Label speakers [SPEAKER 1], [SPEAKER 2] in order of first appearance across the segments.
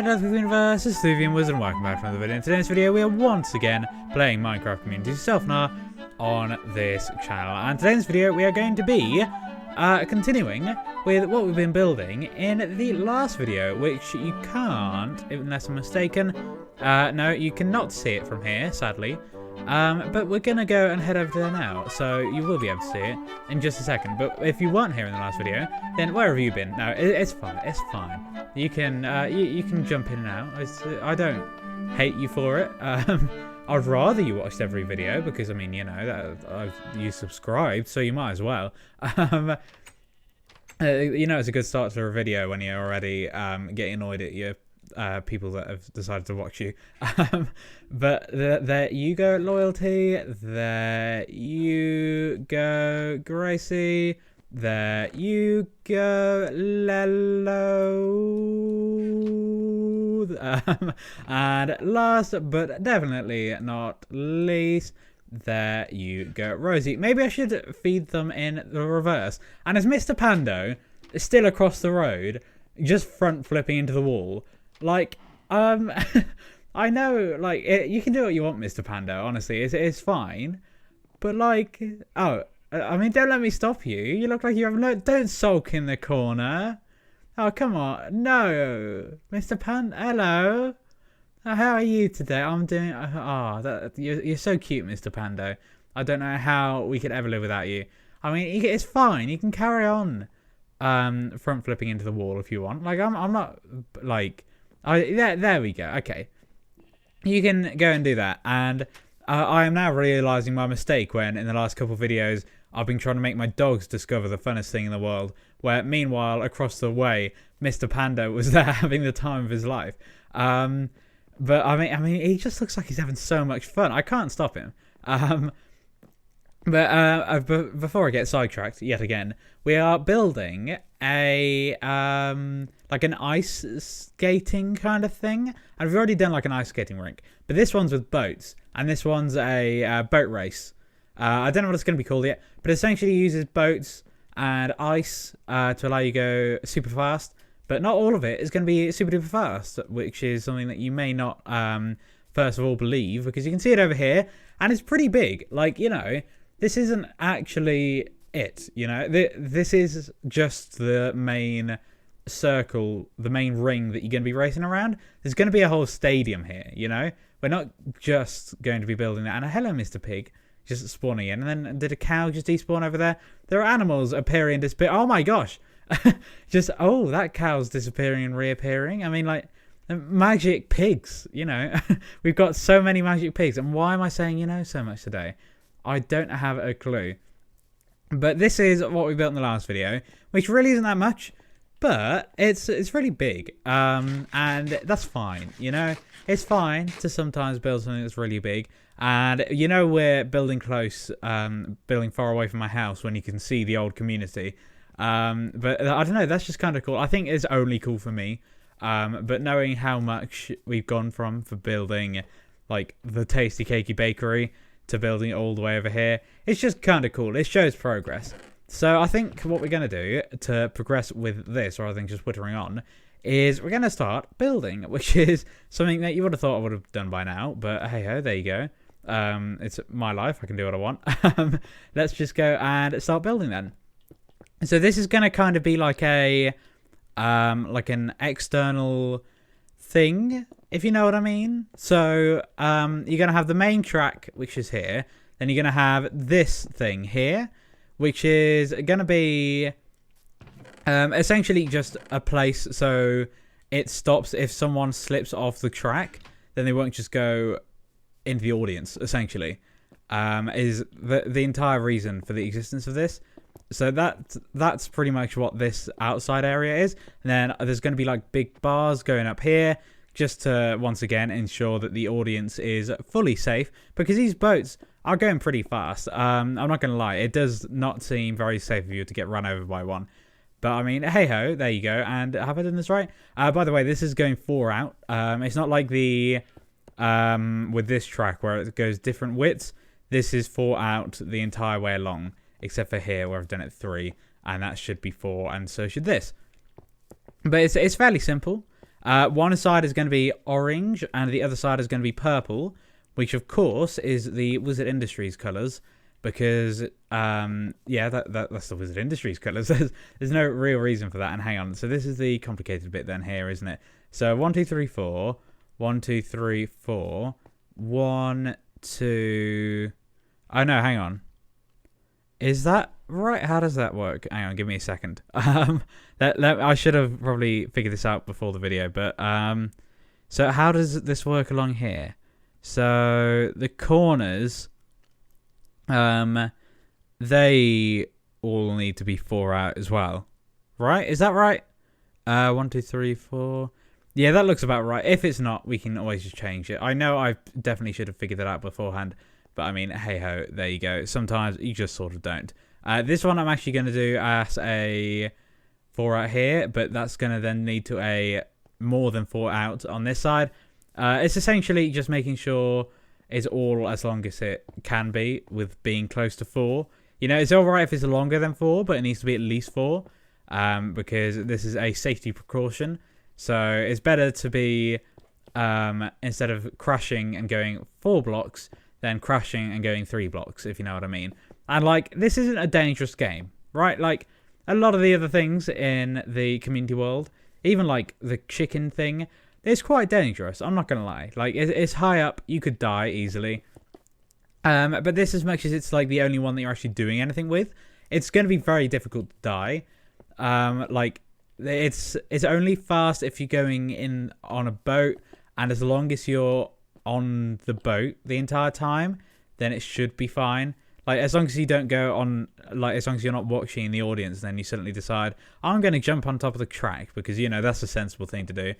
[SPEAKER 1] Hello Universe, this is Whovian Wizard and welcome back to another video. In today's video we are once again playing Minecraft Community Self-Nar on this channel. And today's video we are going to be continuing with what we've been building in the last video, which you can't, unless I'm mistaken, no, you cannot see it from here, sadly. But we're going to go and head over there now, so you will be able to see it in just a second. But if you weren't here in the last video, then where have you been? No, it's fine, it's fine. You can you can jump in and out. I don't hate you for it. I'd rather you watched every video, because, I mean, you know, you subscribed, so you might as well. You know, it's a good start to a video when you're already getting annoyed at your people that have decided to watch you. But there you go, Loyalty. There you go, Gracie. There you go, Lello. And last but definitely not least, there you go, Rosie. Maybe I should feed them in the reverse. And as Mr. Pando is still across the road, just front flipping into the wall, like, I know, like, you can do what you want, Mr. Pando, honestly, it's fine. But, like, oh, I mean, don't let me stop you. You look like you have no, don't sulk in the corner. Oh, come on. No. Mr. Pando, hello. How are you today? I'm doing, you're so cute, Mr. Pando. I don't know how we could ever live without you. I mean, it's fine. You can carry on front flipping into the wall if you want. Like, I'm not, like, there we go. Okay. You can go and do that. And I am now realising my mistake when in the last couple of videos I've been trying to make my dogs discover the funnest thing in the world, where meanwhile across the way Mr. Pando was there having the time of his life. But I mean he just looks like he's having so much fun. I can't stop him. But before I get sidetracked yet again, we are building a like an ice skating kind of thing, and we've already done like an ice skating rink, but this one's with boats, and this one's a boat race. I don't know what it's going to be called yet, but essentially uses boats and ice to allow you to go super fast, but not all of it is going to be super duper fast, which is something that you may not first of all believe, because you can see it over here, and it's pretty big. Like, you know, this isn't actually it, you know. This is just the main circle, the main ring that you're going to be racing around. There's going to be a whole stadium here, you know. We're not just going to be building that. And hello, Mr. Pig, just spawning in. And then did a cow just despawn over there? There are animals appearing and disappearing. Oh my gosh. Oh, that cow's disappearing and reappearing. I mean, like, magic pigs, you know. We've got so many magic pigs. And why am I saying, you know, so much today? I don't have a clue. But this is what we built in the last video, which really isn't that much, but it's really big. And that's fine, you know. It's fine to sometimes build something that's really big. And, you know, we're building close, building far away from my house when you can see the old community. But I don't know, that's just kind of cool. I think it's only cool for me. But knowing how much we've gone from for building, like, the Tasty Cakey Bakery to building it all the way over here, it's just kind of cool. It shows progress. So I think what we're going to do to progress with this, rather than just wittering on, is we're going to start building, which is something that you would have thought I would have done by now, but hey ho, there you go. It's my life, I can do what I want. Let's just go and start building then. So this is going to kind of be like a like an external thing, if you know what I mean. So you're going to have the main track, which is here. Then you're going to have this thing here, which is going to be essentially just a place so it stops if someone slips off the track, then they won't just go into the audience, essentially, is the entire reason for the existence of this. So that's pretty much what this outside area is. And then there's going to be like big bars going up here, just to once again ensure that the audience is fully safe, because these boats are going pretty fast. I'm not going to lie, it does not seem very safe of you to get run over by one. But I mean, hey ho, there you go. And have I done this right? By the way, this is going 4 out. It's not like the with this track where it goes different widths. This is 4 out the entire way along, except for here where I've done it 3, and that should be 4, and so should this. But it's fairly simple. One side is going to be orange, and the other side is going to be purple, which of course is the Wizard Industries colours, because yeah, that's the Wizard Industries colours. There's no real reason for that. And hang on, so this is the complicated bit then here, isn't it? So 1, 2, 3, 4, 1, 2, 3, 4, 1, 2. Oh no, hang on. Is that right? How does that work? Hang on, give me a second. I should have probably figured this out before the video, but so how does this work along here? So the corners, they all need to be 4 out as well, right? Is that right? 1, 2, 3, 4. Yeah, that looks about right. If it's not, we can always just change it. I know I definitely should have figured that out beforehand, but I mean, hey ho, there you go. Sometimes you just sort of don't. This one I'm actually going to do as a 4 out here, but that's going to then lead to a more than 4 out on this side. It's essentially just making sure it's all as long as it can be with being close to 4. You know, it's alright if it's longer than 4, but it needs to be at least 4 because this is a safety precaution. So it's better to be, instead of crashing and going 4 blocks, than crashing and going 3 blocks, if you know what I mean. And, like, this isn't a dangerous game, right? Like, a lot of the other things in the community world, even, like, the chicken thing, it's quite dangerous, I'm not going to lie. Like, it's high up, you could die easily. But this, as much as it's, like, the only one that you're actually doing anything with, it's going to be very difficult to die. Like, it's only fast if you're going in on a boat, and as long as you're on the boat the entire time, then it should be fine. Like, as long as you don't go on, like, as long as you're not watching the audience, then you suddenly decide, I'm going to jump on top of the track, because, you know, that's a sensible thing to do.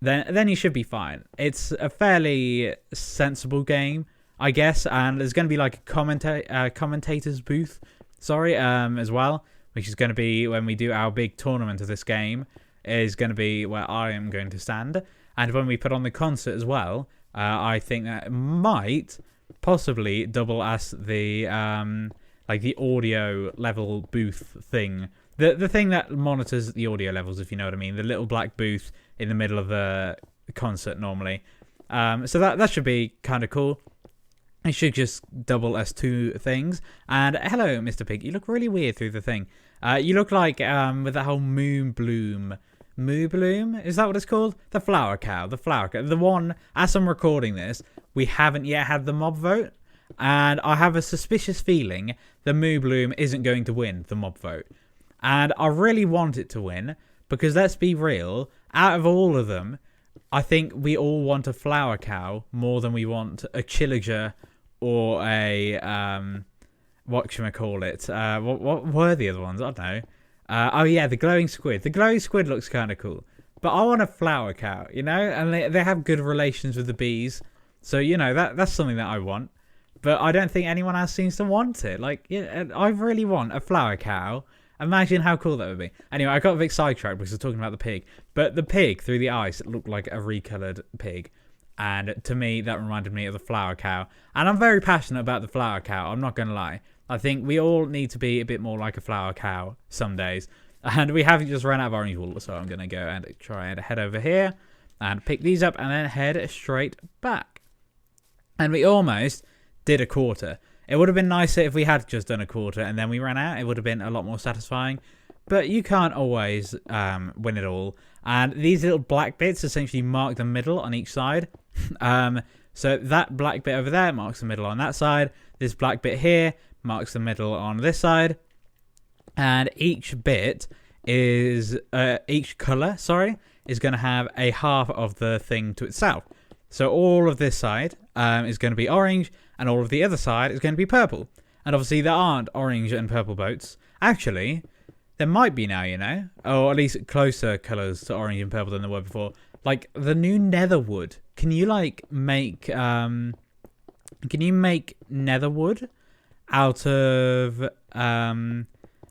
[SPEAKER 1] Then you should be fine. It's a fairly sensible game, I guess, and there's going to be, like, a commentator's booth, as well, which is going to be when we do our big tournament of this game, is going to be where I am going to stand. And when we put on the concert as well, I think that might possibly double as the like the audio level booth thing. The thing that monitors the audio levels, if you know what I mean. The little black booth in the middle of the concert normally. So that should be kind of cool. It should just double as 2 things. And hello, Mr. Pig. You look really weird through the thing. You look like with that whole moon bloom. Moo Bloom? Is that what it's called? The flower cow. The flower cow. The one, as I'm recording this, we haven't yet had the mob vote. And I have a suspicious feeling the Moo Bloom isn't going to win the mob vote. And I really want it to win. Because let's be real, out of all of them, I think we all want a flower cow more than we want a chillager or a, whatchamacallit. What were the other ones? I don't know. Oh yeah, the glowing squid. The glowing squid looks kind of cool. But I want a flower cow, you know? And they have good relations with the bees. So, you know, that's something that I want. But I don't think anyone else seems to want it. Like, yeah, I really want a flower cow. Imagine how cool that would be. Anyway, I got a bit sidetracked because I was talking about the pig. But the pig through the ice looked like a recoloured pig. And to me, that reminded me of the flower cow. And I'm very passionate about the flower cow. I'm not going to lie. I think we all need to be a bit more like a flower cow some days. And we haven't just run out of orange wool. So I'm going to go and try and head over here. And pick these up and then head straight back. And we almost did a quarter. It would have been nicer if we had just done a quarter and then we ran out. It would have been a lot more satisfying. But you can't always win it all. And these little black bits essentially mark the middle on each side. So that black bit over there marks the middle on that side. This black bit here marks the middle on this side. And each bit is, each colour, is going to have a half of the thing to itself. So all of this side is going to be orange, and all of the other side is going to be purple. And obviously there aren't orange and purple boats. Actually, there might be now, you know, or at least closer colours to orange and purple than there were before. Like the new netherwood. Can you like make netherwood out of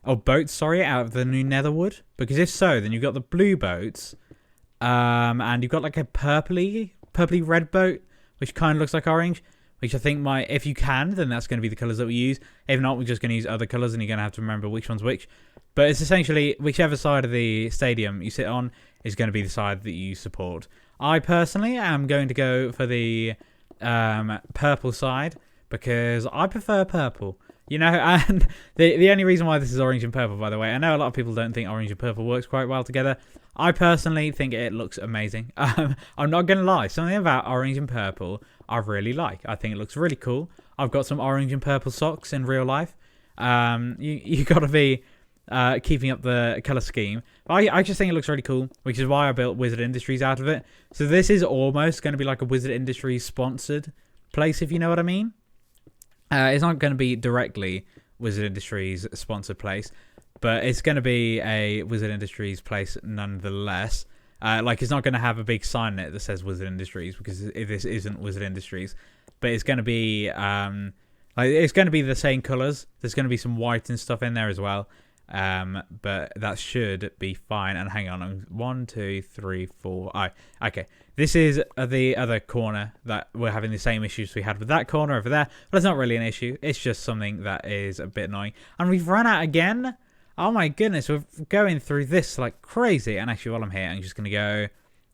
[SPEAKER 1] boats? Out of the new netherwood? Because if so, then you've got the blue boats, and you've got like a purpley red boat, which kind of looks like orange. which I think might, if you can, then that's going to be the colours that we use. If not, we're just going to use other colours, and you're going to have to remember which one's which. But it's essentially whichever side of the stadium you sit on is going to be the side that you support. I personally am going to go for the purple side because I prefer purple. You know, and the only reason why this is orange and purple, by the way, I know a lot of people don't think orange and purple works quite well together. I personally think it looks amazing. I'm not going to lie. Something about orange and purple I really like. I think it looks really cool. I've got some orange and purple socks in real life. You got to be keeping up the colour scheme. I just think it looks really cool, which is why I built Wizard Industries out of it. So this is almost going to be like a Wizard Industries sponsored place, if you know what I mean. It's not going to be directly Wizard Industries sponsored place, but it's going to be a Wizard Industries place nonetheless. Like, it's not going to have a big sign in it that says Wizard Industries because this isn't Wizard Industries. But it's going to be it's going to be the same colours. There's going to be some white and stuff in there as well. But that should be fine. And hang on, 1, 2, 3, 4. Okay. This is the other corner that we're having the same issues we had with that corner over there. But it's not really an issue. It's just something that is a bit annoying. And we've run out again. Oh my goodness, we're going through this like crazy. And actually, while I'm here, I'm just going to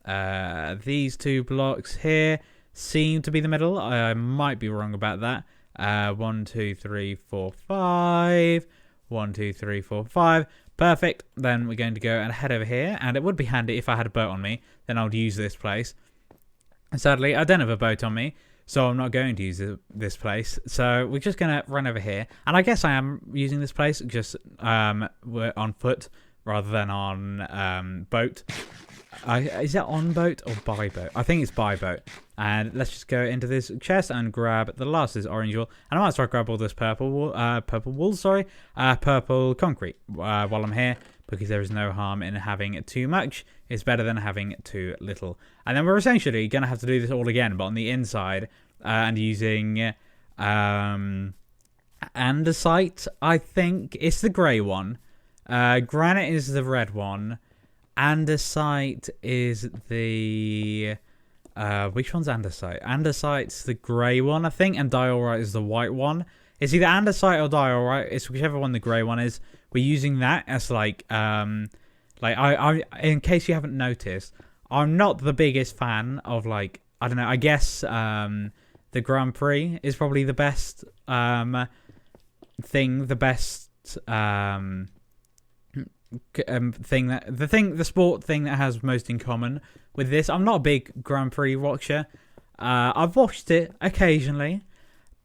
[SPEAKER 1] go. These 2 blocks here seem to be the middle. I might be wrong about that. 1, 2, 3, 4, 5. 1, 2, 3, 4, 5. Perfect. Then we're going to go and head over here. And it would be handy if I had a boat on me. Then I would use this place. And sadly, I don't have a boat on me. So I'm not going to use this place. So we're just going to run over here. And I guess I am using this place just we're on foot rather than on boat. Is it on boat or by boat? I think it's by boat. And let's just go into this chest and grab the last is orange wool. And I might as well grab all this purple concrete while I'm here, because there is no harm in having too much. It's better than having too little. And then we're essentially going to have to do this all again, but on the inside and using andesite, I think. It's the grey one. Granite is the red one. Andesite is the... which one's andesite? Andesite's the grey one, I think, and diorite is the white one. It's either andesite or diorite. It's whichever one the grey one is. We're using that as like I in case you haven't noticed, I'm not the biggest fan of, like, I don't know, I guess the Grand Prix is probably the best thing, the sport thing that has most in common with this. I'm not a big Grand Prix watcher. I've watched it occasionally,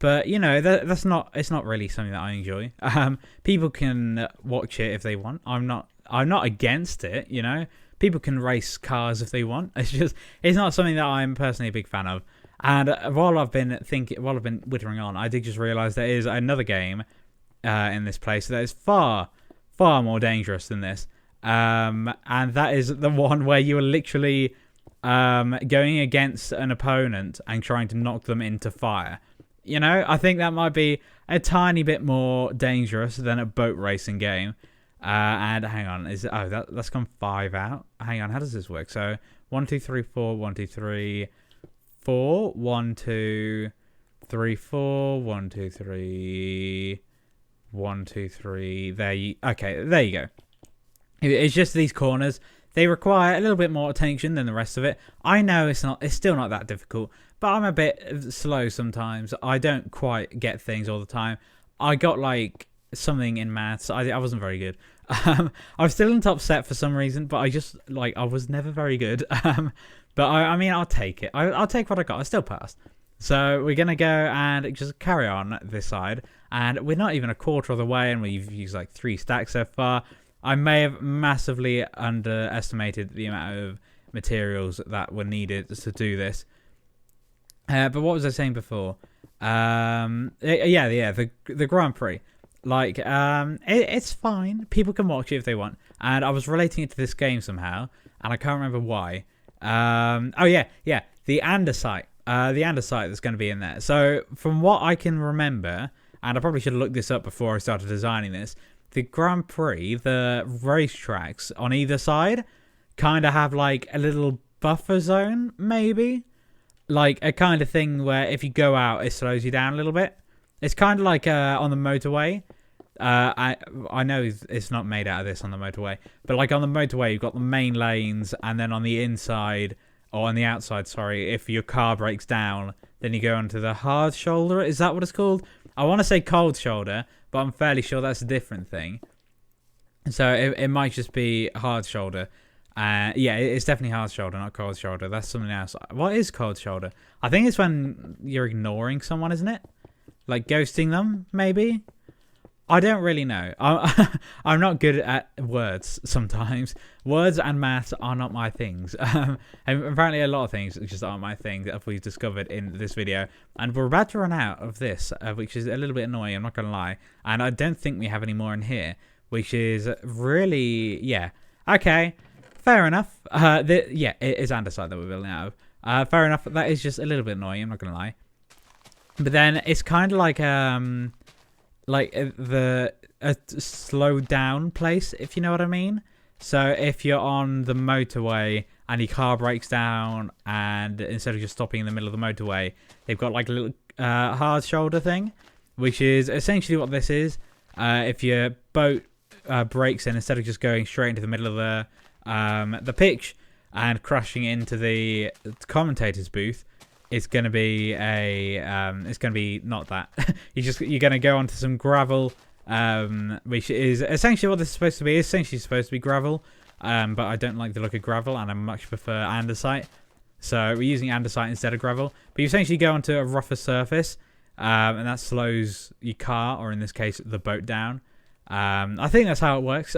[SPEAKER 1] but you know it's not really something that I enjoy. People can watch it if they want. I'm not against it. You know, people can race cars if they want. It's not something that I'm personally a big fan of. And while I've been whittering on, I did just realise there is another game in this place that is far more dangerous than this, and that is the one where you are literally going against an opponent and trying to knock them into fire. You know, I think that might be a tiny bit more dangerous than a boat racing game. And hang on, that's gone 5 out. Hang on, how does this work? So 1, 2, 3, 4, 1, 2, 3, 4, 1, 2, 3, 4, 1, 2, 3. 1, 2, 3. There you go. It's just these corners. They require a little bit more attention than the rest of it. I know it's still not that difficult, but I'm a bit slow sometimes. I don't quite get things all the time. I got like something in maths. I wasn't very good. I'm still in top set for some reason, but I was never very good. But I mean, I'll take it. I'll take what I got. I still passed. So we're going to go and just carry on this side. And we're not even a quarter of the way, and we've used like 3 stacks so far. I may have massively underestimated the amount of materials that were needed to do this. But what was I saying before? The Grand Prix. Like, it's fine. People can watch it if they want. And I was relating it to this game somehow, and I can't remember why. The andesite. The andesite that's going to be in there. So from what I can remember, and I probably should have looked this up before I started designing this, the Grand Prix, the racetracks on either side kind of have like a little buffer zone, maybe. like a kind of thing where if you go out, it slows you down a little bit. It's kind of like on the motorway. I know it's not made out of this on the motorway, but like on the motorway, you've got the main lanes, and then on the inside or on the outside, sorry, if your car breaks down, then you go onto the hard shoulder. Is that what it's called? I want to say cold shoulder, but I'm fairly sure that's a different thing. So it might just be hard shoulder. Yeah, it's definitely hard shoulder, not cold shoulder. That's something else. What is cold shoulder? I think it's when you're ignoring someone, isn't it? Like ghosting them, maybe? I don't really know. I'm not good at words sometimes. Words and maths are not my things. And apparently a lot of things just aren't my thing that we've discovered in this video. And we're about to run out of this, which is a little bit annoying, I'm not going to lie. And I don't think we have any more in here, which is really, yeah. Okay, fair enough. Yeah, it is andesite that we're building out of. Fair enough. That is just a little bit annoying, I'm not going to lie. But then it's kind of like a slowed down place, if you know what I mean. So if you're on the motorway and your car breaks down, and instead of just stopping in the middle of the motorway, they've got like a little hard shoulder thing, which is essentially what this is. If your boat breaks in, instead of just going straight into the middle of the pitch and crashing into the commentator's booth, it's gonna be not that. You're gonna go onto some gravel, which is essentially what this is supposed to be. It's essentially supposed to be gravel, but I don't like the look of gravel, and I much prefer andesite. So we're using andesite instead of gravel. But you essentially go onto a rougher surface, and that slows your car, or in this case, the boat down. I think that's how it works.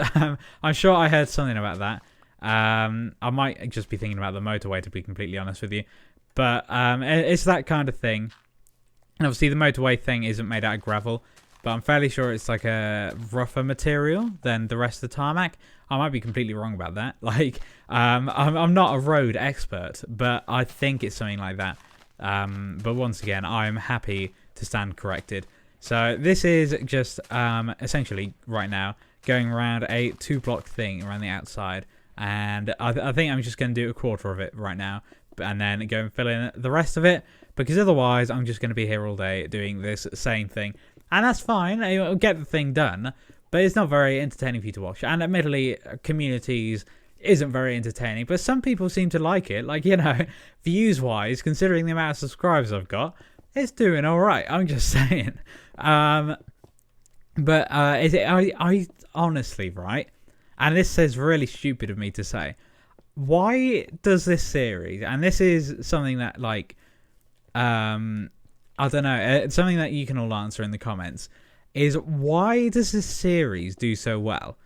[SPEAKER 1] I'm sure I heard something about that. I might just be thinking about the motorway, to be completely honest with you. But it's that kind of thing. And obviously the motorway thing isn't made out of gravel, but I'm fairly sure it's like a rougher material than the rest of the tarmac. I might be completely wrong about that. Like, I'm not a road expert, but I think it's something like that. But once again, I'm happy to stand corrected. So this is just essentially right now going around a 2-block thing around the outside. And I think I'm just going to do a quarter of it right now, and then go and fill in the rest of it, because otherwise I'm just going to be here all day doing this same thing. And that's fine, I'll get the thing done, but it's not very entertaining for you to watch. And admittedly, Communities isn't very entertaining, but some people seem to like it. Like, you know, views-wise, considering the amount of subscribers I've got, it's doing alright, I'm just saying. I honestly, right, and this is really stupid of me to say, why does this series, and this is something that, like, I don't know, it's something that you can all answer in the comments, is why does this series do so well?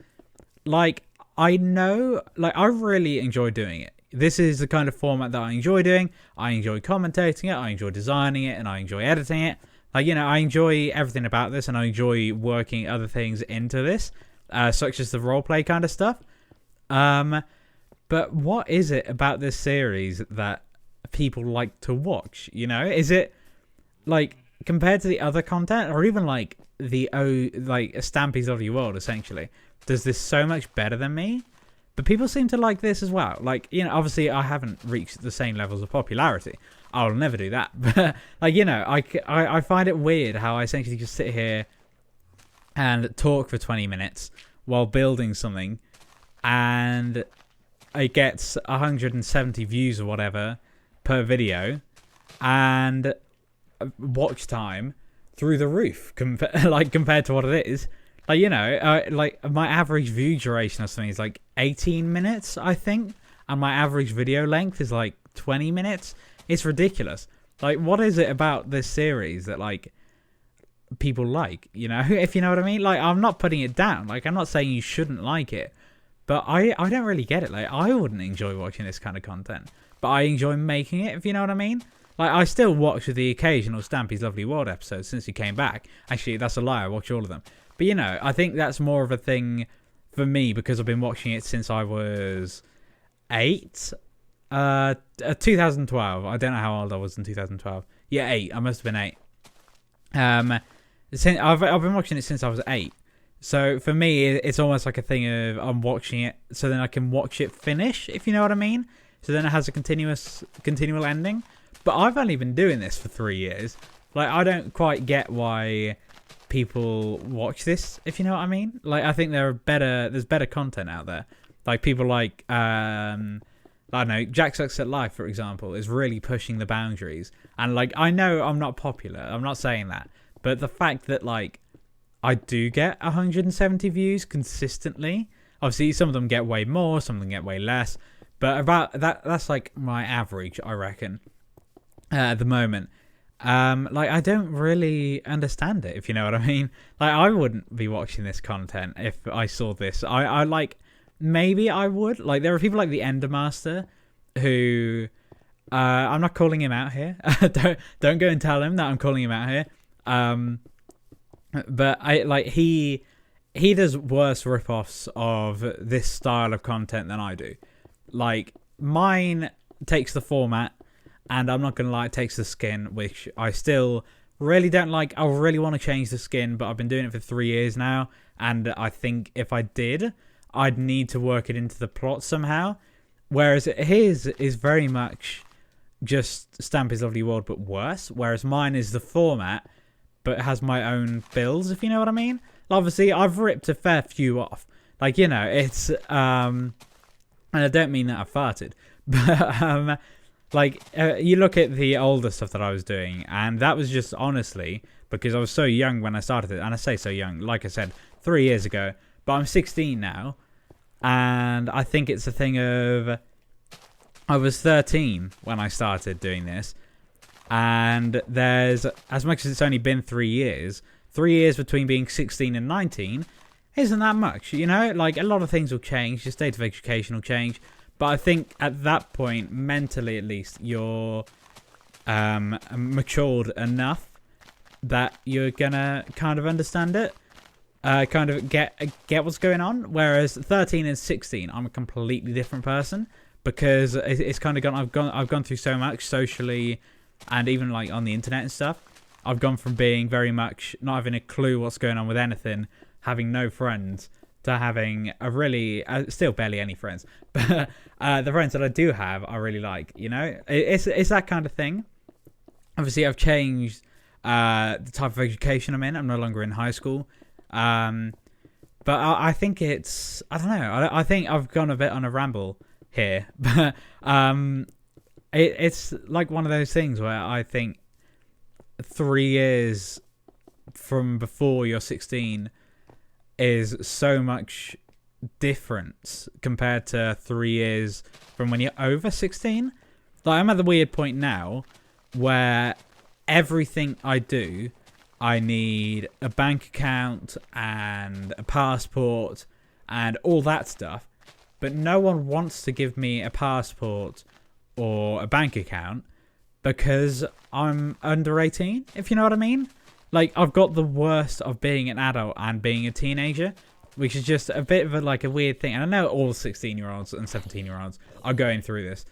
[SPEAKER 1] Like, I know, like, I really enjoy doing it. This is the kind of format that I enjoy doing. I enjoy commentating it, I enjoy designing it, and I enjoy editing it. Like, you know, I enjoy everything about this, and I enjoy working other things into this, such as the roleplay kind of stuff. But what is it about this series that people like to watch? You know, is it like compared to the other content, or even like like Stampy's Lovely World? Essentially, does this so much better than me? But people seem to like this as well. Like, you know, obviously I haven't reached the same levels of popularity. I'll never do that. But like, you know, I find it weird how I essentially just sit here and talk for 20 minutes while building something, and it gets 170 views or whatever per video, and watch time through the roof compared to what it is. Like, you know, like my average view duration or something is like 18 minutes, I think, and my average video length is like 20 minutes. It's ridiculous. Like, what is it about this series that like people like, you know, if you know what I mean? Like, I'm not putting it down. Like, I'm not saying you shouldn't like it, but I don't really get it. Like, I wouldn't enjoy watching this kind of content, but I enjoy making it, if you know what I mean. Like, I still watch the occasional Stampy's Lovely World episode since he came back. Actually, that's a lie. I watch all of them. But, you know, I think that's more of a thing for me because I've been watching it since I was 8. 2012. I don't know how old I was in 2012. Yeah, 8. I must have been 8. I've been watching it since I was 8. So for me, it's almost like a thing of I'm watching it so then I can watch it finish, if you know what I mean. So then it has a continual ending. but I've only been doing this for 3 years. Like, I don't quite get why people watch this, if you know what I mean. Like, I think there's better content out there. Like, people like, I don't know, Jack Sucks at Life, for example, is really pushing the boundaries. And, like, I know I'm not popular. I'm not saying that. But the fact that, like, I do get 170 views consistently. Obviously, some of them get way more, some of them get way less. But about that's like my average, I reckon, at the moment. Like, I don't really understand it, if you know what I mean. Like, I wouldn't be watching this content if I saw this. I like, maybe I would. Like, there are people like the Endermaster who, I'm not calling him out here. Don't go and tell him that I'm calling him out here. But he does worse rip-offs of this style of content than I do. Like, mine takes the format, and I'm not going to lie, it takes the skin, which I still really don't like. I really want to change the skin, but I've been doing it for 3 years now, and I think if I did, I'd need to work it into the plot somehow. Whereas his is very much just Stamp His Lovely World, but worse. Whereas mine is the format, but has my own builds, if you know what I mean. Obviously, I've ripped a fair few off. Like, you know, it's... and I don't mean that I farted. But, you look at the older stuff that I was doing, and that was just, honestly, because I was so young when I started it. And I say so young, like I said, 3 years ago. But I'm 16 now. And I think it's a thing of... I was 13 when I started doing this. And there's, as much as it's only been 3 years, 3 years between being 16 and 19 isn't that much, you know? Like, a lot of things will change, your state of education will change, but I think at that point, mentally at least, you're matured enough that you're gonna kind of understand it, kind of get what's going on. Whereas 13 and 16, I'm a completely different person, because it's kind of I've gone through so much socially, and even like on the internet and stuff. I've gone from being very much not having a clue what's going on with anything, having no friends, to having a really, still barely any friends. But the friends that I do have, I really like, you know? It's that kind of thing. Obviously, I've changed the type of education I'm in. I'm no longer in high school. But I think it's, I don't know. I think I've gone a bit on a ramble here. But it's like one of those things where I think 3 years from before you're 16 is so much difference compared to 3 years from when you're over 16. Like, I'm at the weird point now where everything I do, I need a bank account and a passport and all that stuff, but no one wants to give me a passport or a bank account because I'm under 18, if you know what I mean. Like, I've got the worst of being an adult and being a teenager, which is just a bit of a weird thing. And I know all 16-year-olds and 17-year-olds are going through this.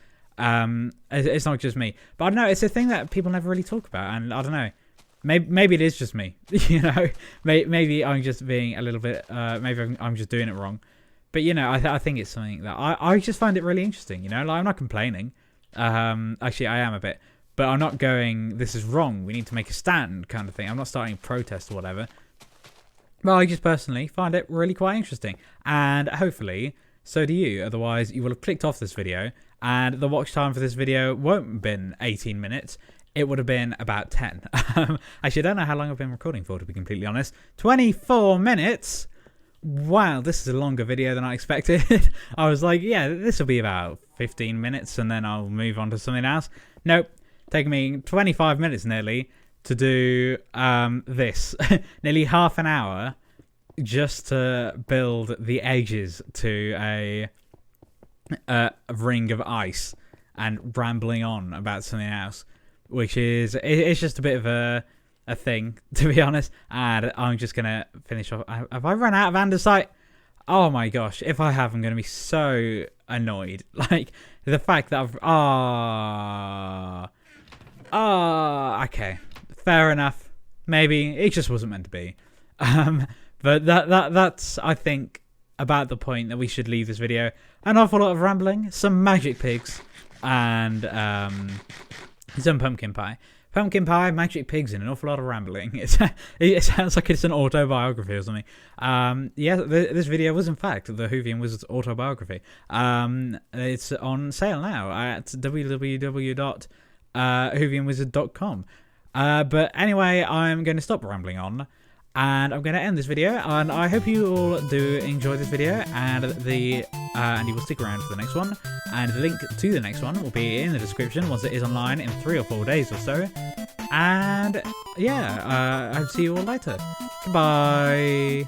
[SPEAKER 1] It's not just me. But I don't know, it's a thing that people never really talk about. And I don't know, maybe it is just me. You know, maybe I'm just being a little bit, maybe I'm just doing it wrong. But, you know, I think it's something that I just find it really interesting, you know. Like, I'm not complaining. Actually, I am a bit. But I'm not going, this is wrong, we need to make a stand kind of thing. I'm not starting a protest or whatever. But I just personally find it really quite interesting. And hopefully, so do you. Otherwise, you will have clicked off this video. And the watch time for this video won't have been 18 minutes. It would have been about 10. Actually, I don't know how long I've been recording for, to be completely honest. 24 minutes? Wow, this is a longer video than I expected. I was like, yeah, this will be about 15 minutes and then I'll move on to something else. Nope. Taking me 25 minutes nearly to do this. Nearly half an hour just to build the edges to a ring of ice and rambling on about something else, which is, it's just a bit of a thing, to be honest. And I'm just going to finish off. Have I run out of andesite? Oh my gosh, if I have, I'm going to be so annoyed. Like, the fact that okay, fair enough. Maybe it just wasn't meant to be. But that's, I think, about the point that we should leave this video. An awful lot of rambling, some magic pigs, and He's done pumpkin pie. Pumpkin pie, magic pigs, and an awful lot of rambling. It sounds like it's an autobiography or something. Yeah, this video was in fact the Whovian Wizard's autobiography. It's on sale now at www.whovianwizard.com. But anyway, I'm going to stop rambling on, and I'm going to end this video. And I hope you all do enjoy this video, and and you will stick around for the next one. And the link to the next one will be in the description once it is online in 3 or 4 days or so. And yeah, I'll see you all later. Goodbye.